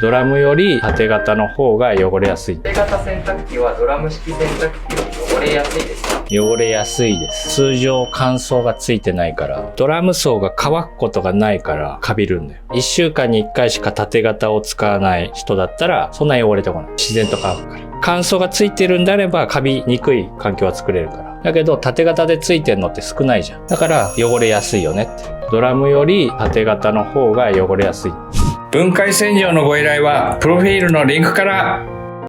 ドラムより縦型の方が汚れやすい。縦型洗濯機はドラム式洗濯機より汚れやすいですか？汚れやすいです。通常乾燥がついてないから、ドラム層が乾くことがないからカビるんだよ。1週間に1回しか縦型を使わない人だったら、そんな汚れてこない。自然と乾くから。乾燥がついてるんであれば、カビにくい環境は作れるから。だけど、縦型でついてるのって少ないじゃん。だから、汚れやすいよねって。ドラムより縦型の方が汚れやすい。分解洗浄のご依頼は、プロフィールのリンクから。